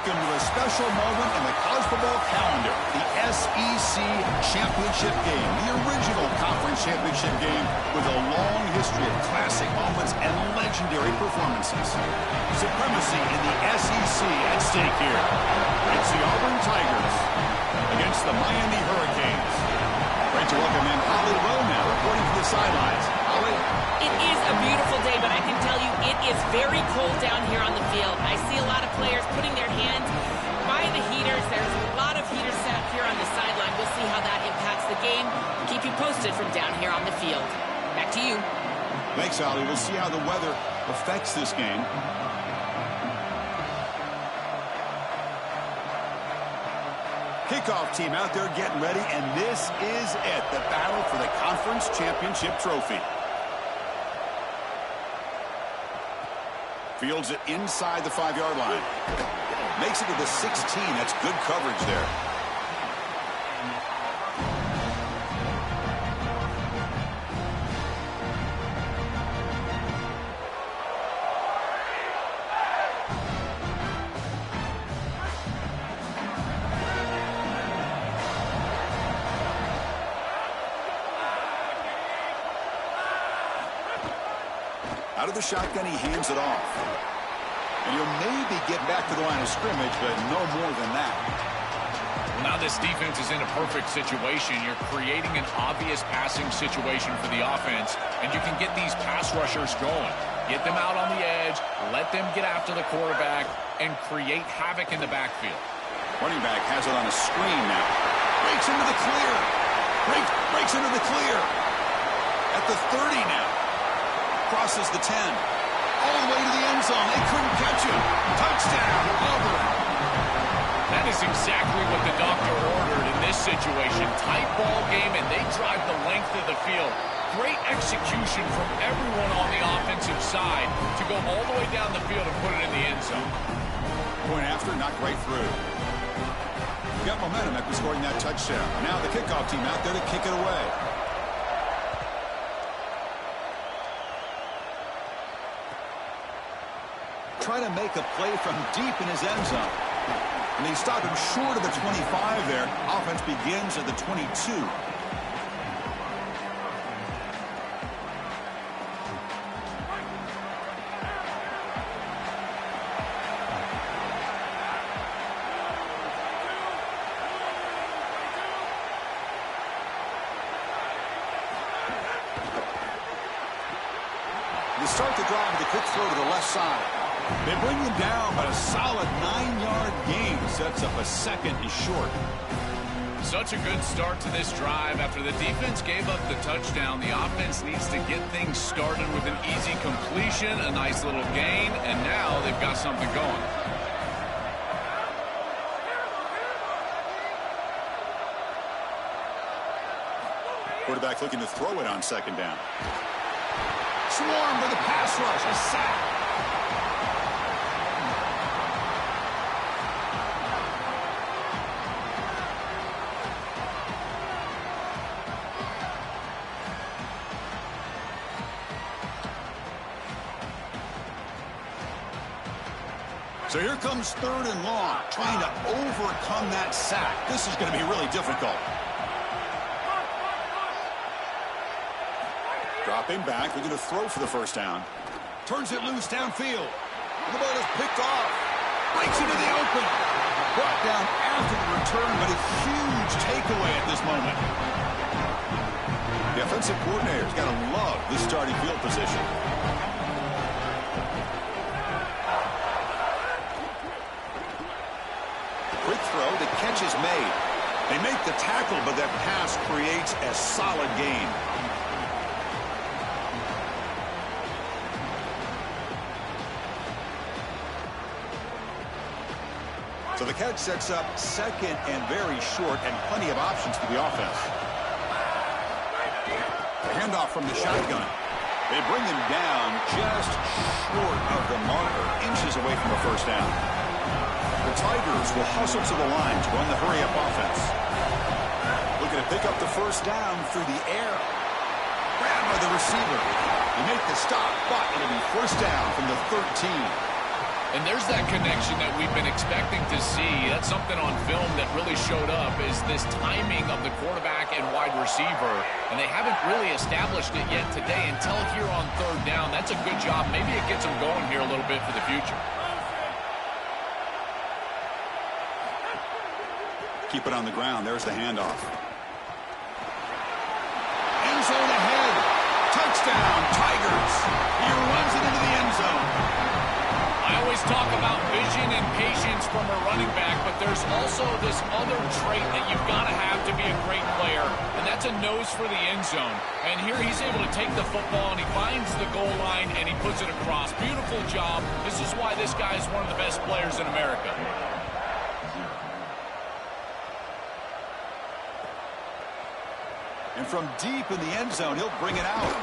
welcome to a special moment in the college football calendar, the SEC Championship Game, the original conference championship game with a long history of classic moments and legendary performances. Supremacy in the SEC at stake here. It's the Auburn Tigers against the Miami Hurricanes. Great to welcome in Holly Roman, reporting from the sidelines. Holly? It is a beautiful day, but I can tell you it is very cold down here on the field. I see a lot of players putting their hands by the heaters. There's a lot of heaters set up here on the sideline. We'll see how that impacts the game. Keep you posted from down here on the field. Back to you. Thanks, Holly. We'll see how the weather affects this game. Kickoff team out there getting ready, and this is it, the battle for the conference championship trophy. Fields it inside the 5-yard line. Makes it to the 16. That's good coverage there. Out of the shotgun, he hands it off. And he'll maybe get back to the line of scrimmage, but no more than that. Well, now this defense is in a perfect situation. You're creating an obvious passing situation for the offense, and you can get these pass rushers going. Get them out on the edge, let them get after the quarterback, and create havoc in the backfield. Running back has it on a screen now. Breaks into the clear. Breaks into the clear. At the 30 now. Crosses the 10. All the way to the end zone. They couldn't catch him. Touchdown, Auburn. That is exactly what the doctor ordered in this situation. Tight ball game, and they drive the length of the field. Great execution from everyone on the offensive side to go all the way down the field and put it in the end zone. Point after, knocked right through. Got momentum after scoring that touchdown. Now the kickoff team out there to kick it away. Try to make a play from deep in his end zone. And they stop him short of the 25 there. Offense begins at the 22. They start the drive with a quick throw to the left side. They bring him down, but a solid 9-yard gain sets up a second and short. Such a good start to this drive. After the defense gave up the touchdown, the offense needs to get things started with an easy completion, a nice little gain, and now they've got something going. Quarterback looking to throw it on second down. Swarm for the pass rush, a sack. So here comes third and long, trying to overcome that sack. This is going to be really difficult. Dropping back, looking to throw for the first down. Turns it loose downfield. The ball is picked off. Breaks into the open. Brought down after the return, but a huge takeaway at this moment. The offensive coordinator's got to love this starting field position. Quick throw, the catch is made. They make the tackle, but that pass creates a solid gain. So the catch sets up second and very short, and plenty of options for the offense. The handoff from the shotgun. They bring him down just short of the marker, inches away from a first down. The Tigers will hustle to the line to run the hurry-up offense. Looking to pick up the first down through the air. Grabbed by the receiver. They make the stop, but it'll be first down from the 13. And there's that connection that we've been expecting to see. That's something on film that really showed up, is this timing of the quarterback and wide receiver. And they haven't really established it yet today until here on third down. That's a good job. Maybe it gets them going here a little bit for the future. Keep it on the ground. There's the handoff. End zone ahead. Touchdown, Tigers. He runs it into the end zone. I always talk about vision and patience from a running back, but there's also this other trait that you've got to have to be a great player, and that's a nose for the end zone. And here he's able to take the football, and he finds the goal line, and he puts it across. Beautiful job. This is why this guy is one of the best players in America. And from deep in the end zone, he'll bring it out.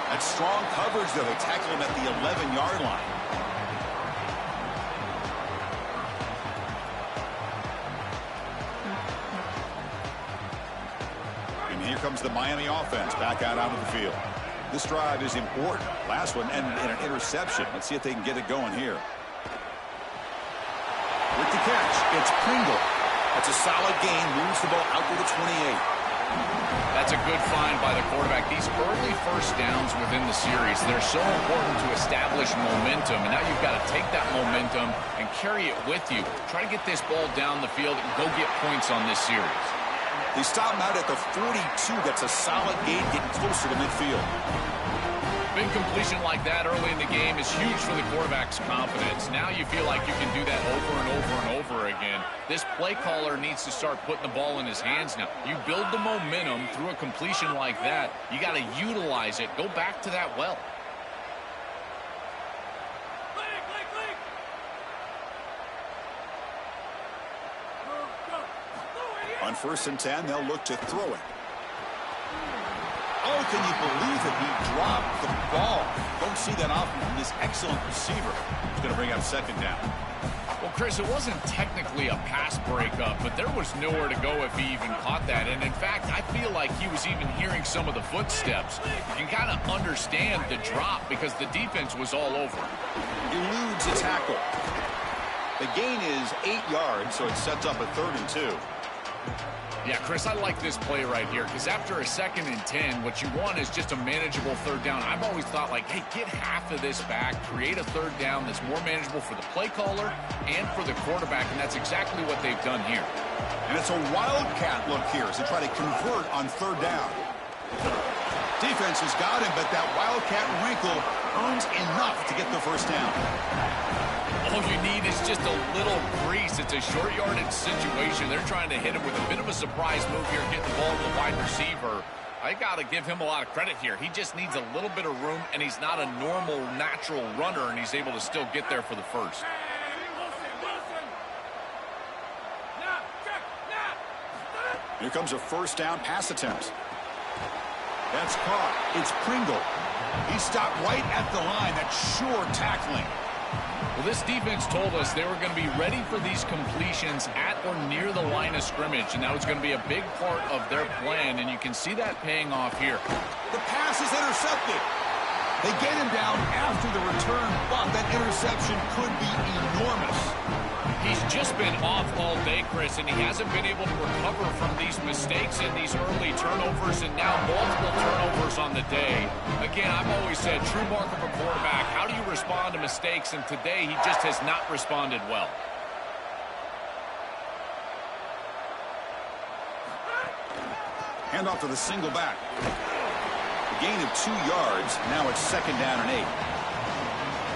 That's strong coverage, though. They tackle him at the 11-yard line. And here comes the Miami offense back out onto the field. This drive is important. Last one ended in an interception. Let's see if they can get it going here. With the catch, it's Pringle. That's a solid gain. Moves the ball out to the 28. That's a good find by the quarterback. These early first downs within the series, they're so important to establish momentum. And now you've got to take that momentum and carry it with you. Try to get this ball down the field and go get points on this series. They stop him out at the 42. That's a solid gain, getting closer to midfield. Big completion like that early in the game is huge for the quarterback's confidence. Now you feel like you can do that over and over and over again. This play caller needs to start putting the ball in his hands now. You build the momentum through a completion like that. You got to utilize it. Go back to that well. On 1st and 10, they'll look to throw it. Oh, can you believe it? He dropped the ball. Don't see that often from this excellent receiver. He's going to bring up 2nd down. Well, Chris, it wasn't technically a pass breakup, but there was nowhere to go if he even caught that. And, in fact, I feel like he was even hearing some of the footsteps. You can kind of understand the drop because the defense was all over him. Eludes a tackle. The gain is 8 yards, so it sets up a 3rd and 2. Yeah, Chris, I like this play right here because after a 2nd and 10, what you want is just a manageable 3rd down. I've always thought, like, hey, get half of this back, create a 3rd down that's more manageable for the play caller and for the quarterback, and that's exactly what they've done here. And it's a wildcat look here as they try to convert on 3rd down. Defense has got him, but that wildcat wrinkle earns enough to get the 1st down. All you need is just a little grease. It's a short yardage situation. They're trying to hit him with a bit of a surprise move here, getting the ball to the wide receiver. I got to give him a lot of credit here. He just needs a little bit of room, and he's not a normal, natural runner, and he's able to still get there for the 1st. Here comes a 1st down pass attempt. That's caught. It's Pringle. He stopped right at the line. That's sure tackling. Well, this defense told us they were going to be ready for these completions at or near the line of scrimmage, and that was going to be a big part of their plan, and you can see that paying off here. The pass is intercepted. They get him down after the return, but that interception could be enormous. He's just been off all day, Chris, and he hasn't been able to recover from these mistakes and these early turnovers, and now multiple turnovers on the day. Again, I've always said, true mark of a quarterback, how do you respond to mistakes? And today, he just has not responded well. Hand off to the single back. A gain of 2 yards. Now it's 2nd down and 8.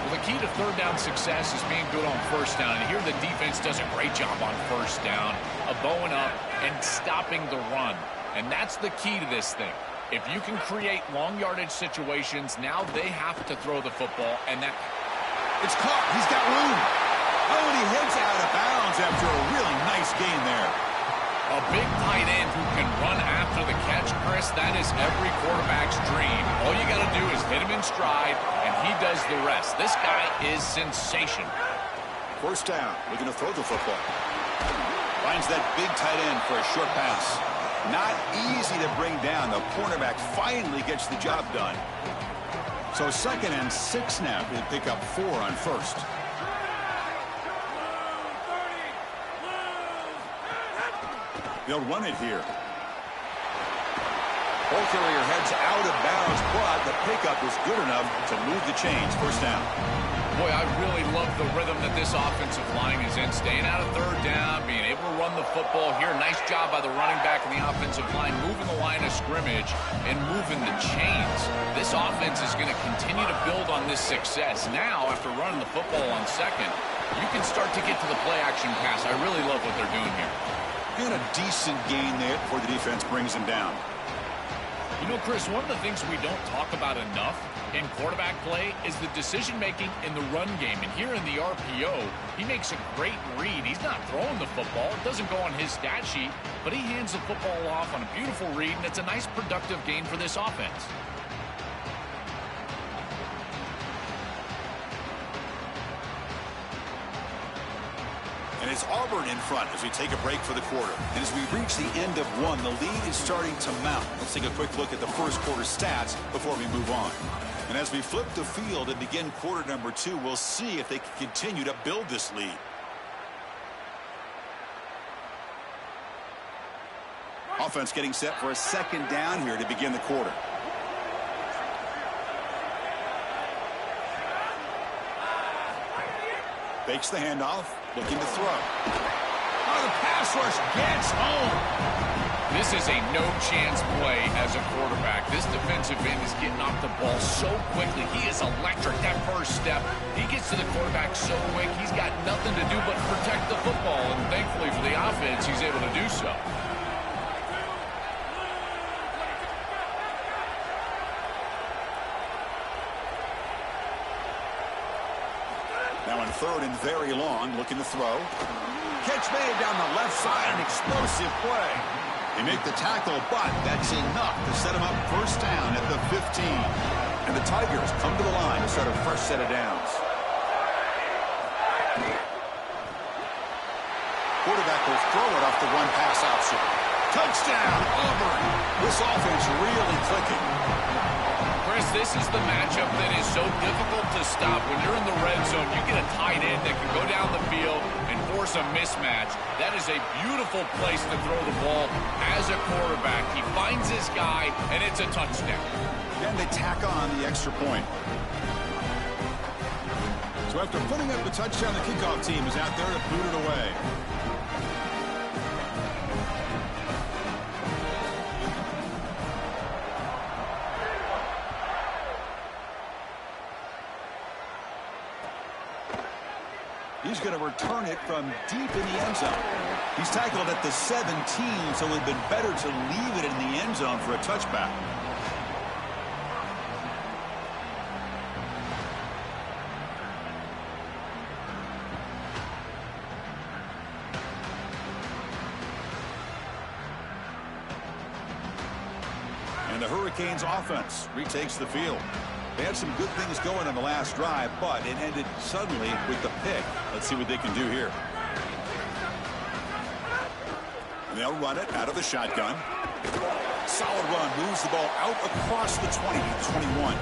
Well, the key to 3rd down success is being good on 1st down. And here the defense does a great job on 1st down of bowing up and stopping the run. And that's the key to this thing. If you can create long yardage situations, now they have to throw the football. And that... It's caught. He's got room. Oh, and he heads out of bounds after a really nice gain there. A big tight end who can run after the catch, Chris, that is every quarterback's dream. All you got to do is hit him in stride, and he does the rest. This guy is sensational. 1st down, looking to throw the football. Finds that big tight end for a short pass. Not easy to bring down. The cornerback finally gets the job done. So 2nd and 6 now. They pick up 4 on 1st. They'll run it here. Ball carrier heads out of bounds, but the pickup is good enough to move the chains. First down. Boy, I really love the rhythm that this offensive line is in. Staying out of third down, being able to run the football here. Nice job by the running back and the offensive line, moving the line of scrimmage and moving the chains. This offense is going to continue to build on this success. Now, after running the football on second, you can start to get to the play-action pass. I really love what they're doing here. And a decent gain there before the defense brings him down. You know, Chris, one of the things we don't talk about enough in quarterback play is the decision-making in the run game. And here in the RPO, he makes a great read. He's not throwing the football. It doesn't go on his stat sheet, but he hands the football off on a beautiful read, and it's a nice productive gain for this offense. And it's Auburn in front as we take a break for the quarter. And as we reach the end of one, the lead is starting to mount. Let's take a quick look at the first quarter stats before we move on. And as we flip the field and begin quarter number 2, we'll see if they can continue to build this lead. Offense getting set for a second down here to begin the quarter. Fakes the handoff, looking to throw. Oh, the pass rush gets home. This is a no-chance play as a quarterback. This defensive end is getting off the ball so quickly. He is electric. That first step, he gets to the quarterback so quick, he's got nothing to do but protect the football. And thankfully for the offense, he's able to do so. Now on third and very long, looking to throw. Catch made down the left side, an explosive play. They make the tackle, but that's enough to set them up first down at the 15. And the Tigers come to the line to start a fresh set of downs. Quarterback will throw it off the run pass option. Touchdown, Auburn. This offense really clicking. Chris, this is the matchup that is so difficult to stop. When you're in the red zone, you get a tight end that can go down the field and force a mismatch. That is a beautiful place to throw the ball as a quarterback. He finds his guy, and it's a touchdown. And they tack on the extra point. So after putting up the touchdown, the kickoff team is out there to boot it away. He's going to return it from deep in the end zone. He's tackled at the 17, so it would have been better to leave it in the end zone for a touchback. And the Hurricanes offense retakes the field. They had some good things going on the last drive, but it ended suddenly with the pick. Let's see what they can do here. And they'll run it out of the shotgun. Solid run, moves the ball out across the 20 to 21.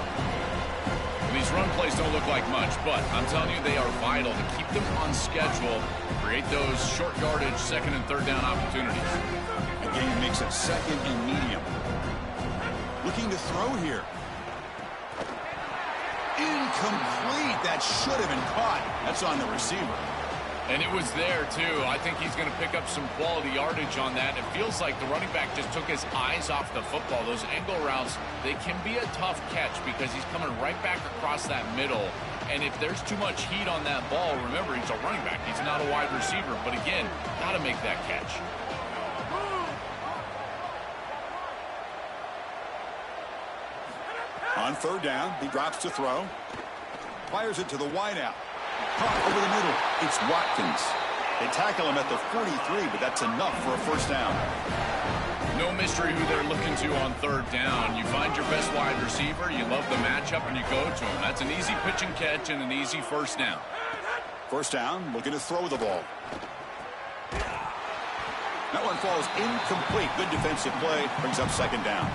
These run plays don't look like much, but I'm telling you, they are vital to keep them on schedule, create those short yardage second and third down opportunities. Again, makes it second and medium. Looking to throw here. Incomplete. That should have been caught. That's on the receiver. And it was there, too. I think he's going to pick up some quality yardage on that. It feels like the running back just took his eyes off the football. Those angle routes, they can be a tough catch because he's coming right back across that middle. And if there's too much heat on that ball, remember, he's a running back. He's not a wide receiver. But again, got to make that catch. On third down, he drops to throw. Fires it to the wideout. Caught over the middle. It's Watkins. They tackle him at the 43, but that's enough for a first down. No mystery who they're looking to on third down. You find your best wide receiver, you love the matchup, and you go to him. That's an easy pitch and catch and an easy first down. First down, looking to throw the ball. That one falls incomplete. Good defensive play. Brings up second down.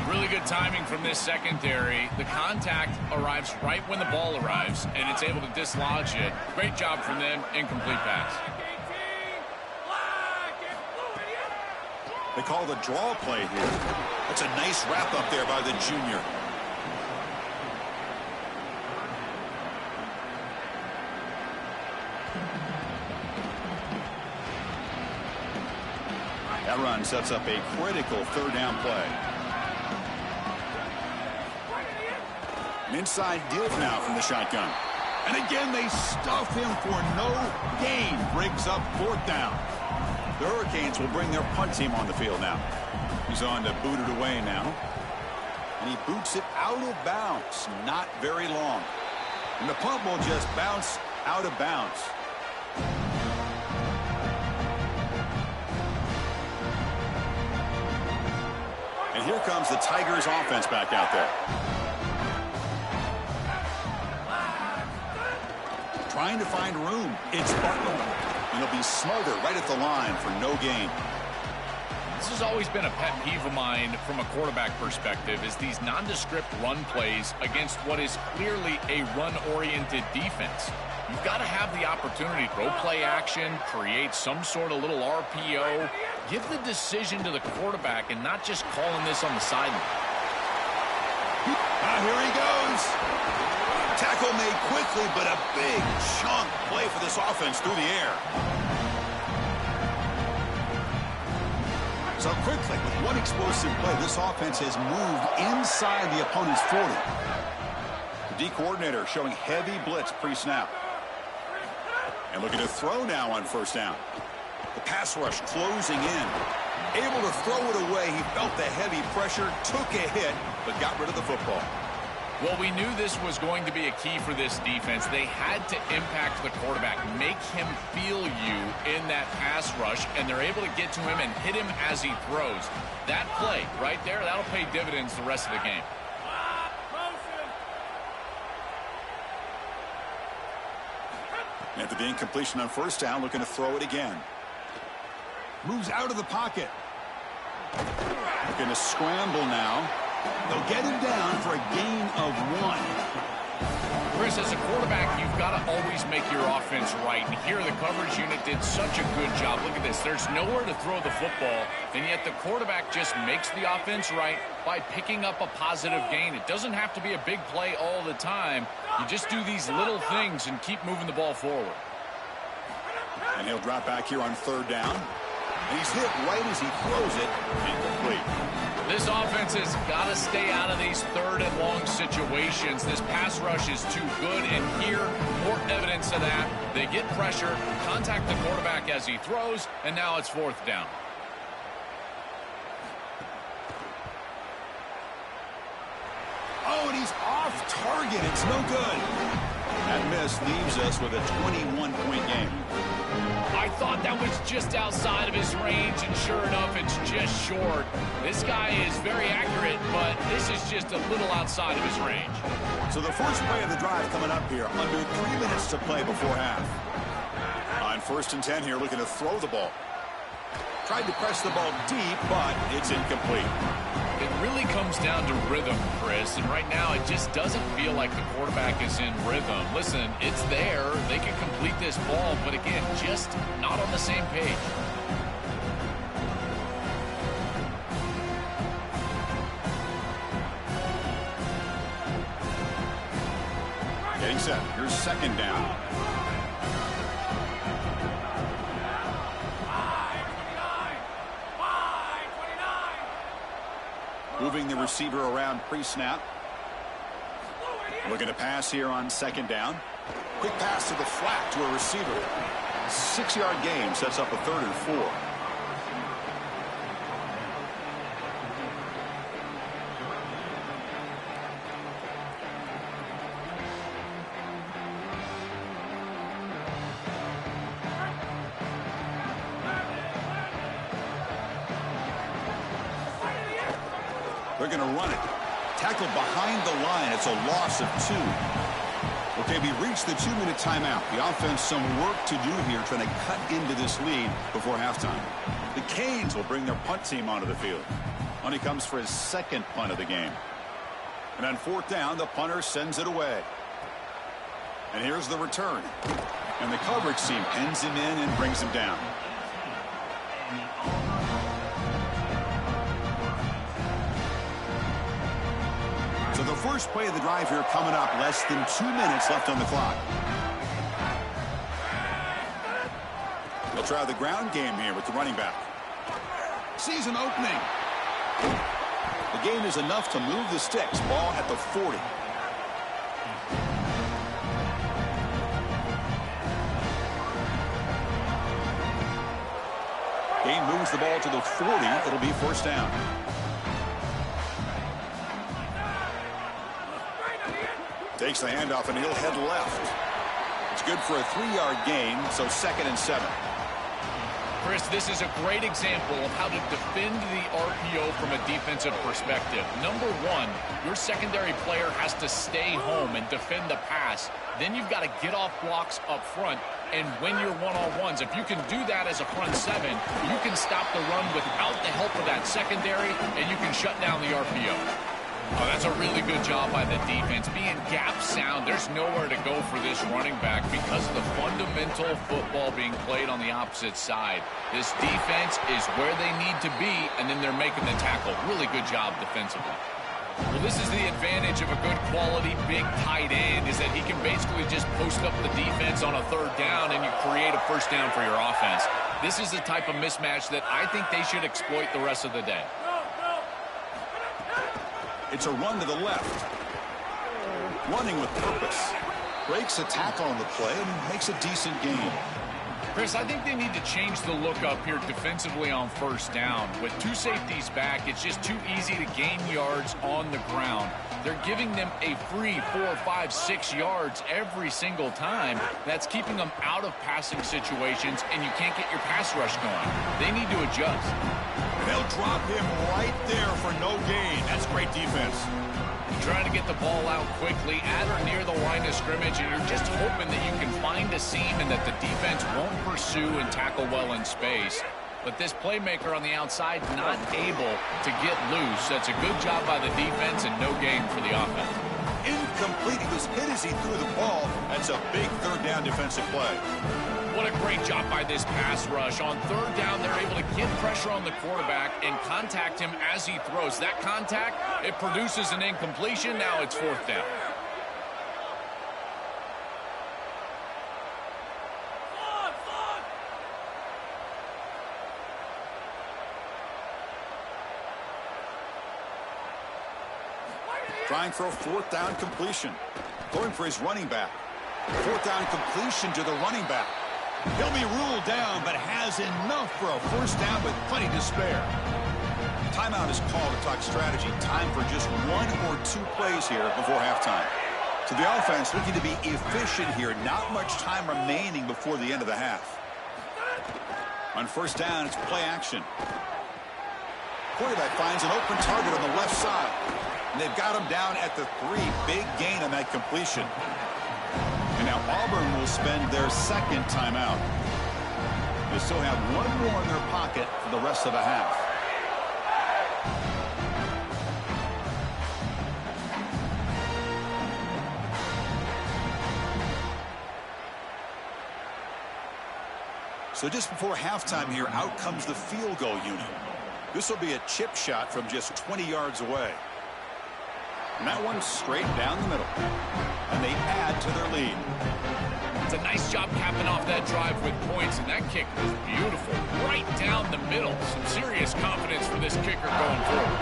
Really good timing from this secondary. The contact arrives right when the ball arrives, and it's able to dislodge it. Great job from them. Incomplete pass. They call the draw play here. That's a nice wrap up there by the junior. That run sets up a critical third down play. An inside give now from the shotgun. And again, they stuff him for no gain. Brings up fourth down. The Hurricanes will bring their punt team on the field now. He's on to boot it away now. And he boots it out of bounds. Not very long. And the punt will just bounce out of bounds. And here comes the Tigers offense back out there. Trying to find room. It's Bartlett. And he'll be smothered right at the line for no gain. This has always been a pet peeve of mine from a quarterback perspective, is these nondescript run plays against what is clearly a run-oriented defense. You've got to have the opportunity to go play action, create some sort of little RPO, give the decision to the quarterback and not just calling this on the sideline. Here he goes. Tackle made quickly, but a big chunk play for this offense through the air. So quickly, with one explosive play, this offense has moved inside the opponent's 40. The D coordinator showing heavy blitz pre-snap. And looking to throw now on first down. The pass rush closing in. Able to throw it away. He felt the heavy pressure, took a hit, but got rid of the football. Well, we knew this was going to be a key for this defense. They had to impact the quarterback, make him feel you in that pass rush, and they're able to get to him and hit him as he throws. That play right there, that'll pay dividends the rest of the game. After the incompletion on first down, looking to throw it again. Moves out of the pocket. Looking to scramble now. They'll get him down for a gain of 1. Chris, as a quarterback, you've got to always make your offense right. And here, the coverage unit did such a good job. Look at this. There's nowhere to throw the football, and yet the quarterback just makes the offense right by picking up a positive gain. It doesn't have to be a big play all the time. You just do these little things and keep moving the ball forward. And he'll drop back here on third down. And he's hit right as he throws it. Incomplete. This offense has got to stay out of these third and long situations. This pass rush is too good, and here, more evidence of that. They get pressure, contact the quarterback as he throws, and now it's fourth down. Oh, and he's off target. It's no good. That miss leaves us with a 21-point game. I thought that was just outside of his range, and sure enough, it's just short. This guy is very accurate, but this is just a little outside of his range. So the first play of the drive coming up here, under 3 minutes to play before half. On first and 10 here, looking to throw the ball. Tried to press the ball deep, but it's incomplete. It really comes down to rhythm, Chris, and right now it just doesn't feel like the quarterback is in rhythm. Listen, it's there. They can complete this ball, but again, just not on the same page. Getting set. Here's second down. Moving the receiver around pre-snap. Looking to pass here on second down. Quick pass to the flat to a receiver. 6-yard gain sets up a 3rd and 4. They're going to run it. Tackled behind the line. It's a loss of 2. Okay, we reached the 2-minute timeout. The offense some work to do here trying to cut into this lead before halftime. The Canes will bring their punt team onto the field. On he comes for his second punt of the game. And on fourth down, the punter sends it away. And here's the return. And the coverage team pins him in and brings him down. first play of the drive here coming up. Less than 2 minutes left on the clock. They'll try the ground game here with the running back. Sees an opening. The gain is enough to move the sticks. Ball at the 40. Gain moves the ball to the 40. It'll be first down. Takes the handoff and he'll head left. It's good for a 3-yard gain, so 2nd and 7. Chris, this is a great example of how to defend the RPO from a defensive perspective. Number one, your secondary player has to stay home and defend the pass. Then you've got to get off blocks up front and win your one-on-ones. If you can do that as a front seven, you can stop the run without the help of that secondary, and you can shut down the RPO. Oh, that's a really good job by the defense. Being gap sound, there's nowhere to go for this running back because of the fundamental football being played on the opposite side. This defense is where they need to be, and then they're making the tackle. Really good job defensively. Well, this is the advantage of a good quality big tight end, is that he can basically just post up the defense on a 3rd down and you create a first down for your offense. This is the type of mismatch that I think they should exploit the rest of the day. It's a run to the left. Running with purpose. Breaks a tackle on the play and makes a decent gain. Chris, I think they need to change the look up here defensively on first down. With 2 safeties back, it's just too easy to gain yards on the ground. They're giving them a free 4, 5, 6 yards every single time. That's keeping them out of passing situations, and you can't get your pass rush going. They need to adjust. And they'll drop him right there for no gain. That's great defense. Trying to get the ball out quickly at or near the line of scrimmage, and you're just hoping that you can find a seam and that the defense won't pursue and tackle well in space. But this playmaker on the outside not able to get loose. That's a good job by the defense and no gain for the offense. Incomplete. He was hit as he threw the ball. That's a big 3rd down defensive play. What a great job by this pass rush. On 3rd down, they're able to get pressure on the quarterback and contact him as he throws. That contact, it produces an incompletion. Now it's 4th down. Trying for a 4th down completion. Going for his running back. 4th down completion to the running back. He'll be ruled down, but has enough for a first down with plenty to spare. Timeout is called to talk strategy. Time for just 1 or 2 plays here before halftime. So the offense looking to be efficient here. Not much time remaining before the end of the half. On first down, it's play action. Quarterback finds an open target on the left side. And they've got him down at the 3. Big gain on that completion. And now Auburn will spend their 2nd timeout. They still have 1 more in their pocket for the rest of the half. So just before halftime here, out comes the field goal unit. This will be a chip shot from just 20 yards away. And that one's straight down the middle. And they add to their lead. It's a nice job capping off that drive with points, and that kick was beautiful. Right down the middle. Some serious confidence for this kicker going forward.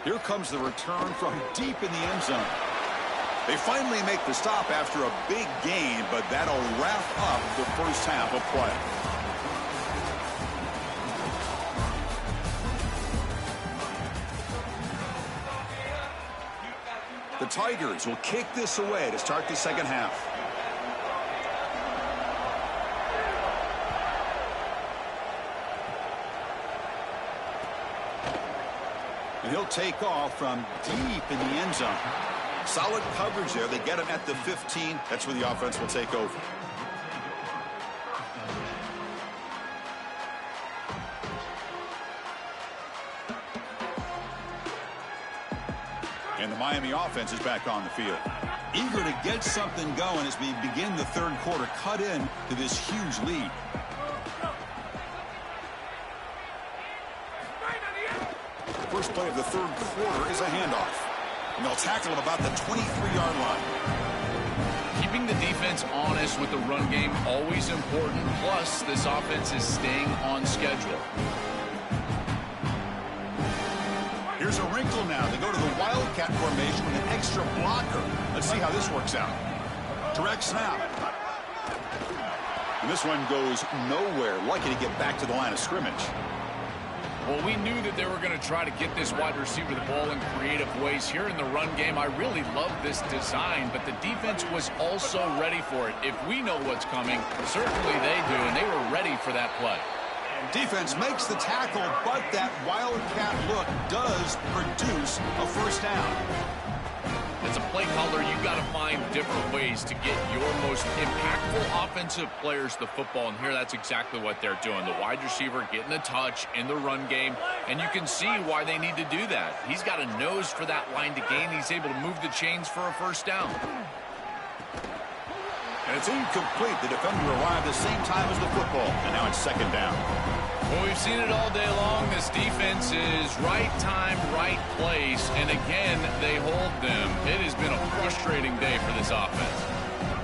Here comes the return from deep in the end zone. They finally make the stop after a big gain, but that'll wrap up the first half of play. The Tigers will kick this away to start the second half. And he'll take off from deep in the end zone. Solid coverage there. They get him at the 15. That's where the offense will take over. And the Miami offense is back on the field. Eager to get something going as we begin the third quarter. Cut in to this huge lead. First play of the third quarter is a handoff. And they'll tackle him about the 23-yard line. Keeping the defense honest with the run game, always important. Plus, this offense is staying on schedule. Here's a wrinkle now. They go to the Wildcat formation with an extra blocker. Let's see how this works out. Direct snap. And this one goes nowhere. Lucky to get back to the line of scrimmage. Well, we knew that they were going to try to get this wide receiver the ball in creative ways. Here in the run game, I really love this design, but the defense was also ready for it. If we know what's coming, certainly they do, and they were ready for that play. Defense makes the tackle, but that Wildcat look does produce a first down. As a play caller, you've got to find different ways to get your most impactful offensive players the football, and here that's exactly what they're doing. The wide receiver getting a touch in the run game, and you can see why they need to do that. He's got a nose for that line to gain. He's able to move the chains for a first down. And it's incomplete. The defender arrived the same time as the football, and now it's second down. Well, we've seen it all day long. This defense is right time, right place, and again, they hold them. It has been a frustrating day for this offense.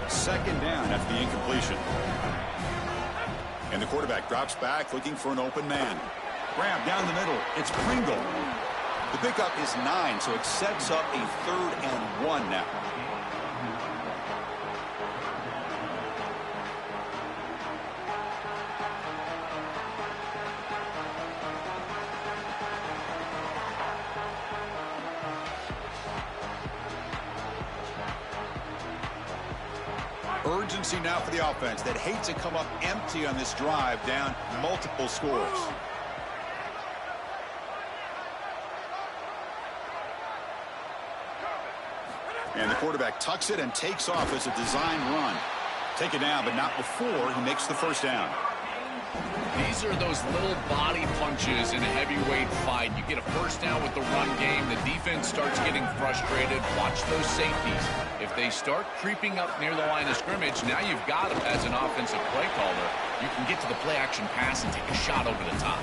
Second down after the incompletion. And the quarterback drops back looking for an open man. Grab down the middle. It's Pringle. The pickup is 9, so it sets up a 3rd and 1 now. Urgency now for the offense that hates to come up empty on this drive, down multiple scores. And the quarterback tucks it and takes off as a design run. Take it down, but not before he makes the first down. These are those little body punches in a heavyweight fight. You get a first down with the run game. The defense starts getting frustrated. Watch those safeties. If they start creeping up near the line of scrimmage, now you've got them as an offensive play caller. You can get to the play-action pass and take a shot over the top.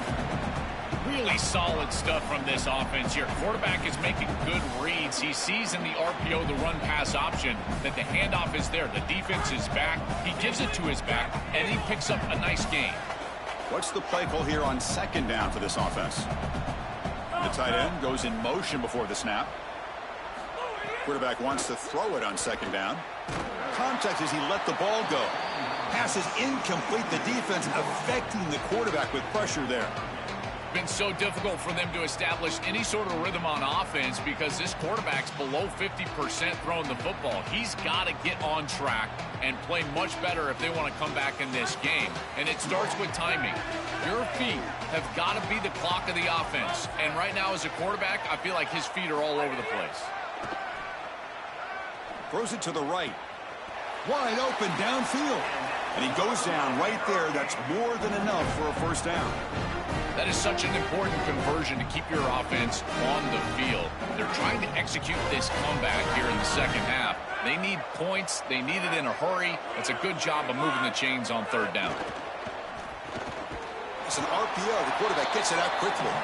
Really solid stuff from this offense here. Quarterback is making good reads. He sees in the RPO, the run-pass option, that the handoff is there. The defense is back. He gives it to his back, and he picks up a nice gain. What's the play call here on second down for this offense? The tight end goes in motion before the snap. Quarterback wants to throw it on second down. Contact as he let the ball go. Pass is incomplete. The defense affecting the quarterback with pressure there. Been so difficult for them to establish any sort of rhythm on offense because this quarterback's below 50% throwing the football. He's got to get on track and play much better if they want to come back in this game. And it starts with timing. Your feet have got to be the clock of the offense. And right now as a quarterback, I feel like his feet are all over the place. Throws it to the right. Wide open downfield. And he goes down right there. That's more than enough for a first down. That is such an important conversion to keep your offense on the field. They're trying to execute this comeback here in the second half. They need points. They need it in a hurry. It's a good job of moving the chains on third down. It's an RPO. The quarterback gets it out quickly.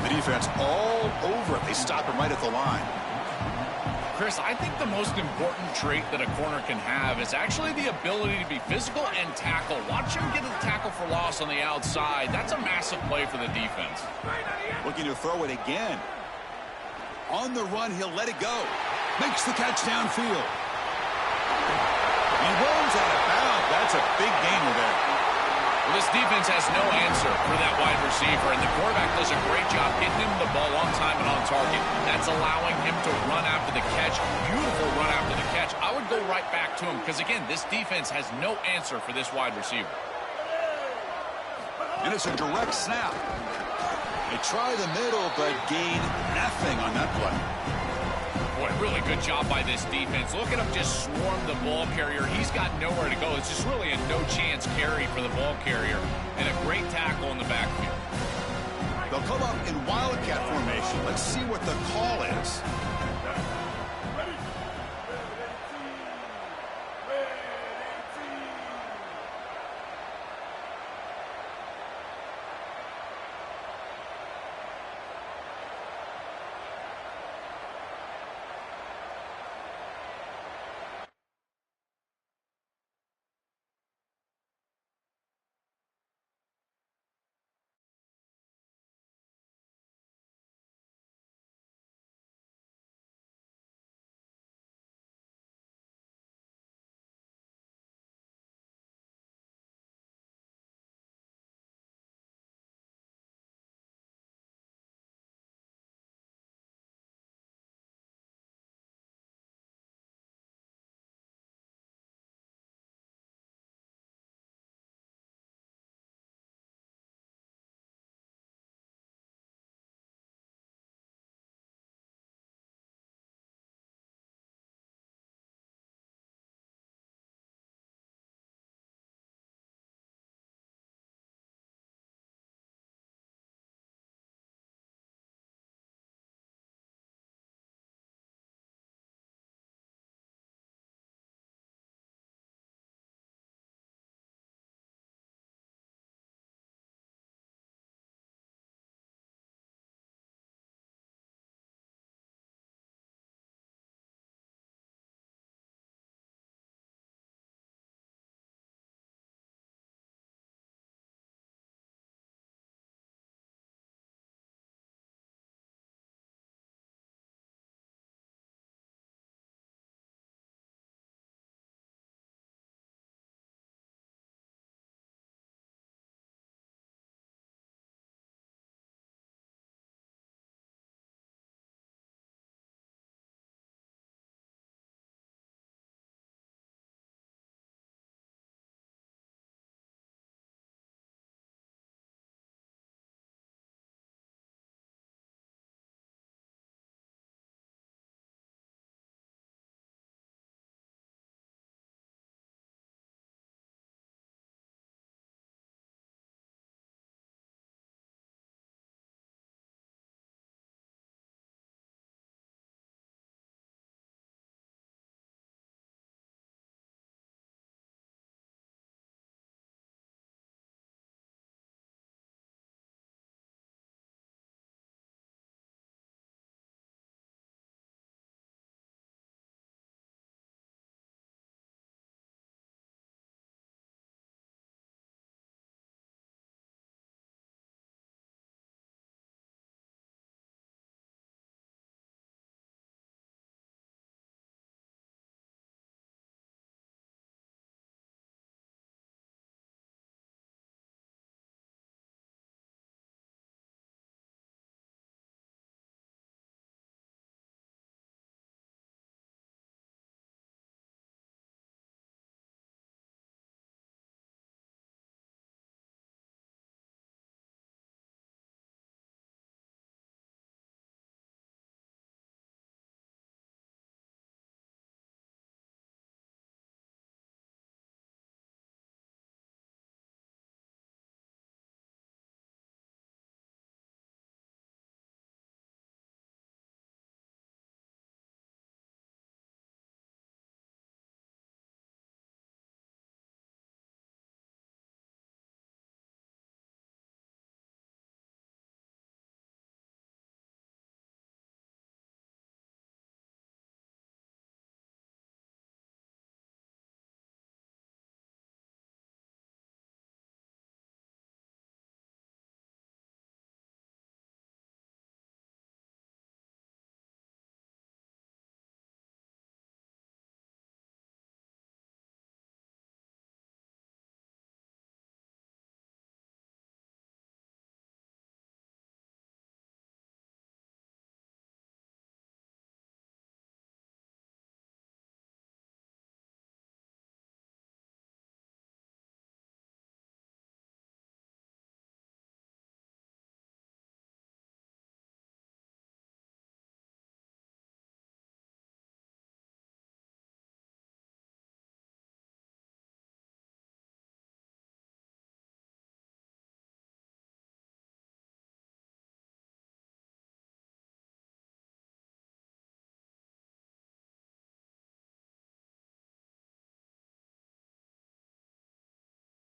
The defense all over it. They stop him right at the line. Chris, I think the most important trait that a corner can have is actually the ability to be physical and tackle. Watch him get a tackle for loss on the outside. That's a massive play for the defense. Looking to throw it again. On the run, he'll let it go. Makes the catch downfield. He rolls out of bounds. That's a big gainer there. Well, this defense has no answer for that wide receiver, and the quarterback does a great job getting him the ball on time and on target. That's allowing him to run after the catch. Beautiful run after the catch. I would go right back to him because, again, this defense has no answer for this wide receiver. And it's a direct snap. They try the middle, but gain nothing on that play. Boy, really good job by this defense. Look at him just swarm the ball carrier. He's got nowhere to go. It's just really a no-chance carry for the ball carrier. And a great tackle in the backfield. They'll come up in Wildcat formation. Let's see what the call is.